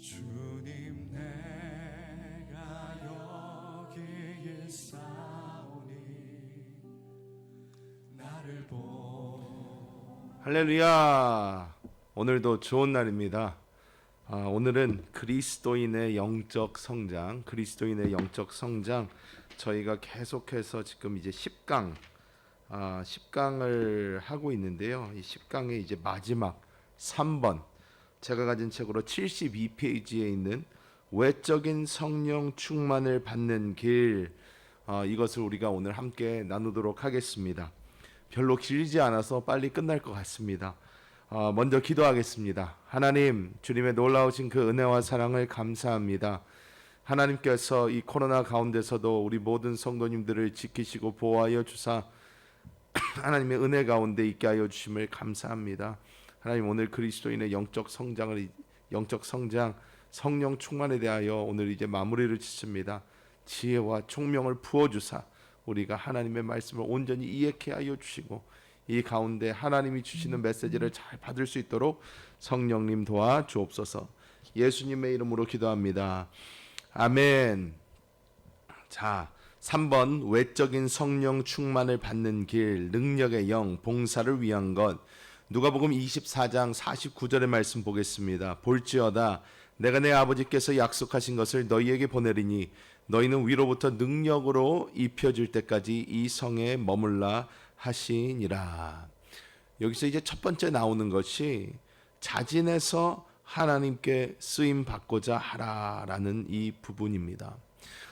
주님 내가 여기에 있사오니 나를 할렐루야. 오늘도 좋은 날입니다. 오늘은 그리스도인의 영적 성장, 저희가 계속해서 지금 이제 10강을 하고 있는데요. 이 10강의 이제 마지막 3번, 제가 가진 책으로 72페이지에 있는 외적인 성령 충만을 받는 길, 이것을 우리가 오늘 함께 나누도록 하겠습니다. 별로 길지 않아서 빨리 끝날 것 같습니다. 먼저 기도하겠습니다. 하나님, 주님의 놀라우신 그 은혜와 사랑을 감사합니다. 하나님께서 이 코로나 가운데서도 우리 모든 성도님들을 지키시고 보호하여 주사 하나님의 은혜 가운데 있게 하여 주심을 감사합니다. 하나님, 오늘 그리스도인의 영적 성장, 성령 충만에 대하여 오늘 이제 마무리를 짓습니다. 지혜와 총명을 부어주사 우리가 하나님의 말씀을 온전히 이해케 하여 주시고 이 가운데 하나님이 주시는 메시지를 잘 받을 수 있도록 성령님 도와 주옵소서. 예수님의 이름으로 기도합니다. 아멘. 자, 3번 외적인 성령 충만을 받는 길, 능력의 영, 봉사를 위한 것. 누가복음 24장 49절의 말씀 보겠습니다. 볼지어다 내가 내 아버지께서 약속하신 것을 너희에게 보내리니 너희는 위로부터 능력으로 입혀질 때까지 이 성에 머물라 하시니라. 여기서 이제 첫 번째 나오는 것이 자진해서 하나님께 쓰임 받고자 하라라는 이 부분입니다.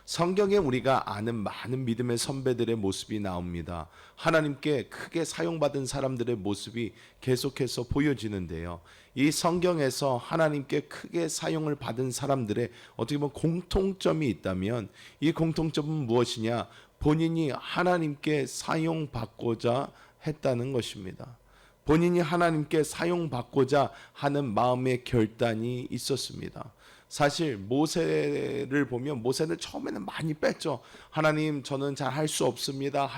성경에 우리가 아는 많은 믿음의 선배들의 모습이 나옵니다. 하나님께 크게 사용받은 사람들의 모습이 계속해서 보여지는데요. 이 성경에서 하나님께 크게 사용을 받은 사람들의 어떻게 보면 공통점이 있다면 이 공통점은 무엇이냐? 본인이 하나님께 사용받고자 했다는 것입니다. 본인이 하나님께 사용받고자 하는 마음의 결단이 있었습니다. 사실 모세를 보면 모세는 처음에는 많이 뺐죠. 하나님, 저는 잘 할 수 없습니다.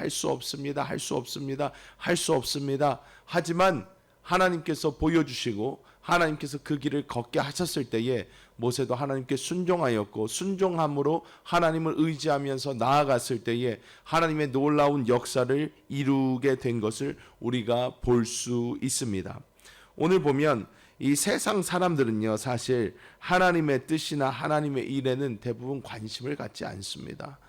하지만 하나님께서 보여주시고 하나님께서 그 길을 걷게 하셨을 때에 모세도 하나님께 순종하였고, 순종함으로 하나님을 의지하면서 나아갔을 때에 하나님의 놀라운 역사를 이루게 된 것을 우리가 볼 수 있습니다. 오늘 보면 이 세상 사람들은요, 사실 하나님의 뜻이나 하나님의 일에는 대부분 관심을 갖지 않습니다.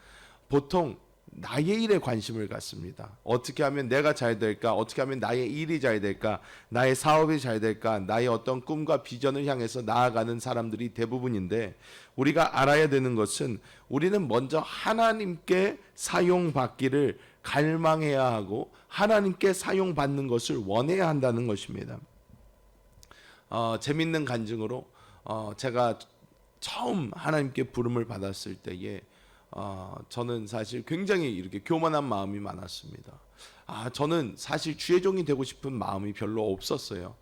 보통 나의 일에 관심을 갖습니다. 어떻게 하면 내가 잘 될까? 어떻게 하면 나의 일이 잘 될까? 나의 사업이 잘 될까? 나의 어떤 꿈과 비전을 향해서 나아가는 사람들이 대부분인데, 우리가 알아야 되는 것은 우리는 먼저 하나님께 사용받기를 갈망해야 하고 하나님께 사용받는 것을 원해야 한다는 것입니다. 재밌는 간증으로 제가 처음 하나님께 부름을 받았을 때에 저는 사실 굉장히 이렇게 교만한 마음이 많았습니다. 저는 사실 주의 종이 되고 싶은 마음이 별로 없었어요.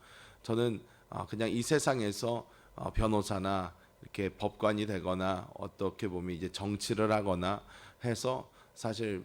저는 그냥 이 세상에서 변호사나 이렇게 법관이 되거나 어떻게 보면 이제 정치를 하거나 해서 사실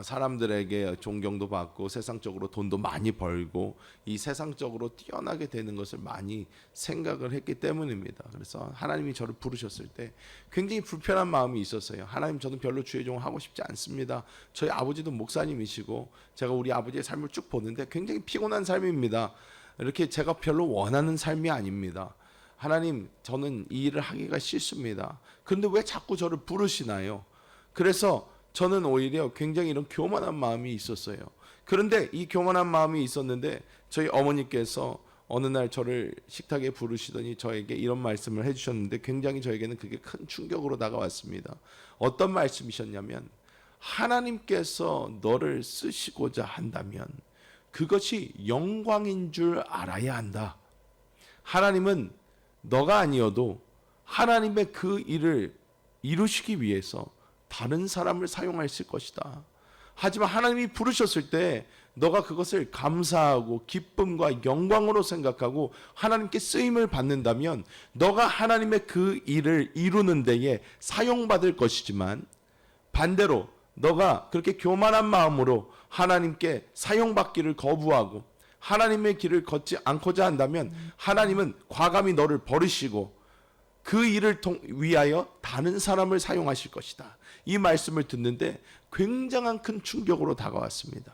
사람들에게 존경도 받고 세상적으로 돈도 많이 벌고 이 세상적으로 뛰어나게 되는 것을 많이 생각을 했기 때문입니다. 그래서 하나님이 저를 부르셨을 때 굉장히 불편한 마음이 있었어요. 하나님, 저는 별로 주의 종을 하고 싶지 않습니다. 저희 아버지도 목사님이시고 제가 우리 아버지의 삶을 쭉 보는데 굉장히 피곤한 삶입니다. 이렇게 제가 별로 원하는 삶이 아닙니다. 하나님, 저는 이 일을 하기가 싫습니다. 그런데 왜 자꾸 저를 부르시나요? 그래서 저는 오히려 굉장히 이런 교만한 마음이 있었어요. 그런데 이 교만한 마음이 있었는데 저희 어머니께서 어느 날 저를 식탁에 부르시더니 저에게 이런 말씀을 해주셨는데 굉장히 저에게는 그게 큰 충격으로 다가왔습니다. 어떤 말씀이셨냐면, 하나님께서 너를 쓰시고자 한다면 그것이 영광인 줄 알아야 한다. 하나님은 너가 아니어도 하나님의 그 일을 이루시기 위해서 다른 사람을 사용하실 것이다. 하지만 하나님이 부르셨을 때 너가 그것을 감사하고 기쁨과 영광으로 생각하고 하나님께 쓰임을 받는다면 너가 하나님의 그 일을 이루는 데에 사용받을 것이지만, 반대로 너가 그렇게 교만한 마음으로 하나님께 사용받기를 거부하고 하나님의 길을 걷지 않고자 한다면 하나님은 과감히 너를 버리시고 그 일을 위하여 다른 사람을 사용하실 것이다. 이 말씀을 듣는데 굉장한 큰 충격으로 다가왔습니다.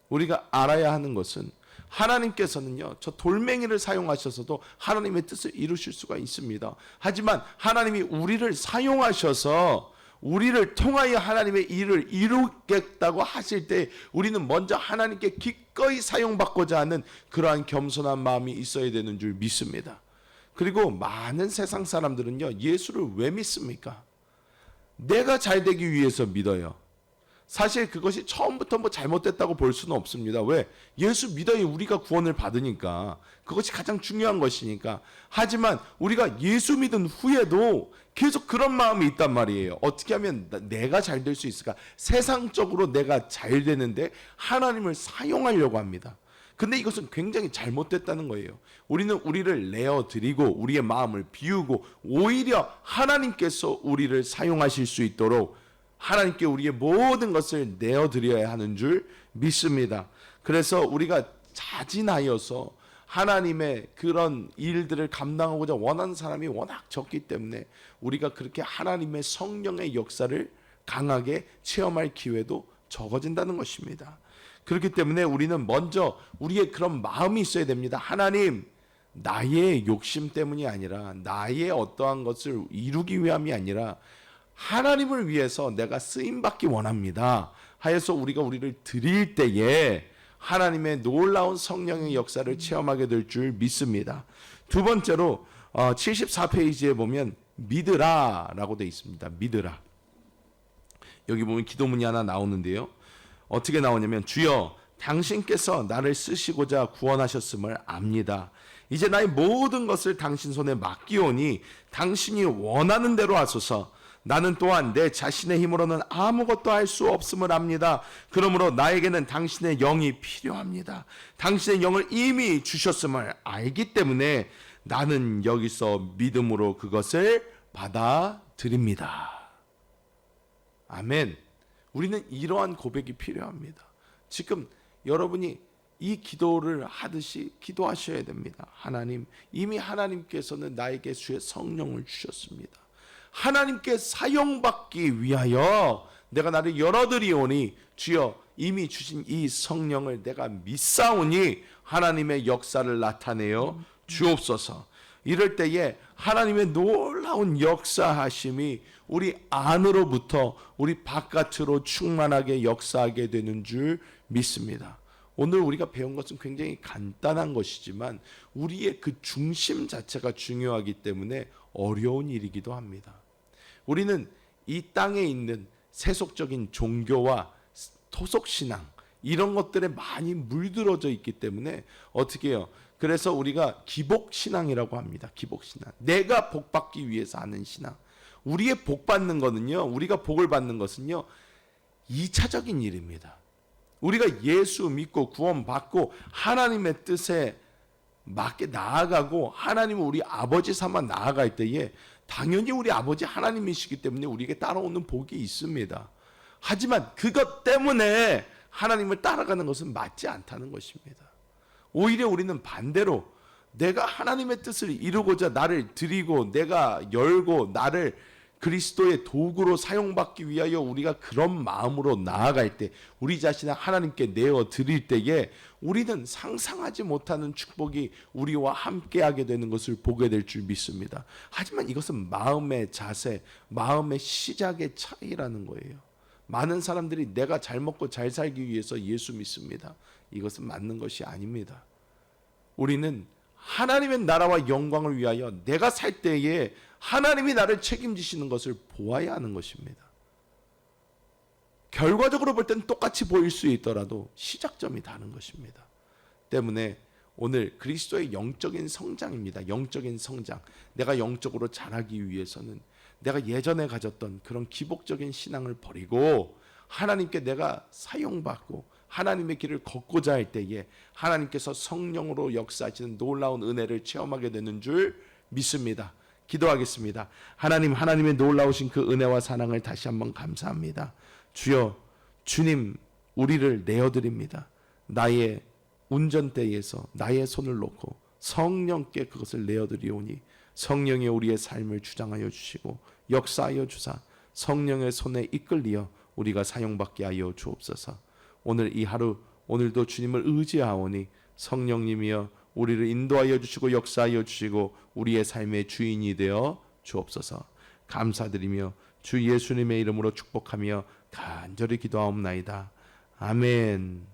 우리가 알아야 하는 것은 하나님께서는요, 저 돌멩이를 사용하셔서도 하나님의 뜻을 이루실 수가 있습니다. 하지만 하나님이 우리를 사용하셔서 우리를 통하여 하나님의 일을 이루겠다고 하실 때 우리는 먼저 하나님께 기꺼이 사용받고자 하는 그러한 겸손한 마음이 있어야 되는 줄 믿습니다. 그리고 많은 세상 사람들은요, 예수를 왜 믿습니까? 내가 잘 되기 위해서 믿어요. 사실 그것이 처음부터 뭐 잘못됐다고 볼 수는 없습니다. 왜? 예수 믿어야 우리가 구원을 받으니까. 그것이 가장 중요한 것이니까. 하지만 우리가 예수 믿은 후에도 계속 그런 마음이 있단 말이에요. 어떻게 하면 내가 잘 될 수 있을까? 세상적으로 내가 잘 되는데 하나님을 사용하려고 합니다. 근데 이것은 굉장히 잘못됐다는 거예요. 우리는 우리를 내어드리고 우리의 마음을 비우고 오히려 하나님께서 우리를 사용하실 수 있도록 하나님께 우리의 모든 것을 내어드려야 하는 줄 믿습니다. 그래서 우리가 자진하여서 하나님의 그런 일들을 감당하고자 원하는 사람이 워낙 적기 때문에 우리가 그렇게 하나님의 성령의 역사를 강하게 체험할 기회도 적어진다는 것입니다. 그렇기 때문에 우리는 먼저 우리의 그런 마음이 있어야 됩니다. 하나님, 나의 욕심 때문이 아니라 나의 어떠한 것을 이루기 위함이 아니라 하나님을 위해서 내가 쓰임받기 원합니다 하여서 우리가 우리를 드릴 때에 하나님의 놀라운 성령의 역사를 체험하게 될 줄 믿습니다. 두 번째로 74페이지에 보면 믿으라 라고 되어 있습니다. 믿으라. 여기 보면 기도문이 하나 나오는데요. 어떻게 나오냐면 주여 당신께서 나를 쓰시고자 구원하셨음을 압니다. 이제 나의 모든 것을 당신 손에 맡기오니 당신이 원하는 대로 하소서. 나는 또한 내 자신의 힘으로는 아무것도 할 수 없음을 압니다. 그러므로 나에게는 당신의 영이 필요합니다. 당신의 영을 이미 주셨음을 알기 때문에 나는 여기서 믿음으로 그것을 받아들입니다. 아멘. 우리는 이러한 고백이 필요합니다. 지금 여러분이 이 기도를 하듯이 기도하셔야 됩니다. 하나님, 이미 하나님께서는 나에게 주의 성령을 주셨습니다. 하나님께 사용받기 위하여 내가 나를 열어드리오니 주여 이미 주신 이 성령을 내가 믿사오니 하나님의 역사를 나타내어 주옵소서. 이럴 때에 하나님의 놀라운 역사하심이 우리 안으로부터 우리 바깥으로 충만하게 역사하게 되는 줄 믿습니다. 오늘 우리가 배운 것은 굉장히 간단한 것이지만 우리의 그 중심 자체가 중요하기 때문에 어려운 일이기도 합니다. 우리는 이 땅에 있는 세속적인 종교와 토속신앙 이런 것들에 많이 물들어져 있기 때문에 어떻게 해요? 그래서 우리가 기복신앙이라고 합니다. 기복신앙. 내가 복받기 위해서 하는 신앙. 우리의 복받는 거는요, 우리가 복을 받는 것은요 2차적인 일입니다. 우리가 예수 믿고 구원받고 하나님의 뜻에 맞게 나아가고 하나님은 우리 아버지 삼아 나아갈 때에 당연히 우리 아버지 하나님이시기 때문에 우리에게 따라오는 복이 있습니다. 하지만 그것 때문에 하나님을 따라가는 것은 맞지 않다는 것입니다. 오히려 우리는 반대로 내가 하나님의 뜻을 이루고자 나를 드리고 내가 열고 나를 그리스도의 도구로 사용받기 위하여 우리가 그런 마음으로 나아갈 때 우리 자신을 하나님께 내어 드릴 때에 우리는 상상하지 못하는 축복이 우리와 함께하게 되는 것을 보게 될 줄 믿습니다. 하지만 이것은 마음의 자세, 마음의 시작의 차이라는 거예요. 많은 사람들이 내가 잘 먹고 잘 살기 위해서 예수 믿습니다. 이것은 맞는 것이 아닙니다. 우리는 하나님의 나라와 영광을 위하여 내가 살 때에 하나님이 나를 책임지시는 것을 보아야 하는 것입니다. 결과적으로 볼 때는 똑같이 보일 수 있더라도 시작점이 다른 것입니다. 때문에 오늘 그리스도의 영적인 성장입니다. 영적인 성장. 내가 영적으로 자라기 위해서는 내가 예전에 가졌던 그런 기복적인 신앙을 버리고 하나님께 내가 사용받고 하나님의 길을 걷고자 할 때에 하나님께서 성령으로 역사하시는 놀라운 은혜를 체험하게 되는 줄 믿습니다. 기도하겠습니다. 하나님, 하나님의 놀라우신 그 은혜와 사랑을 다시 한번 감사합니다. 주여, 주님, 우리를 내어드립니다. 나의 운전대에서 나의 손을 놓고 성령께 그것을 내어드리오니 성령이 우리의 삶을 주장하여 주시고 역사하여 주사 성령의 손에 이끌리어 우리가 사용받게 하여 주옵소서. 오늘 이 하루 오늘도 주님을 의지하오니 성령님이여 우리를 인도하여 주시고 역사하여 주시고 우리의 삶의 주인이 되어 주옵소서. 감사드리며 주 예수님의 이름으로 축복하며 간절히 기도하옵나이다. 아멘.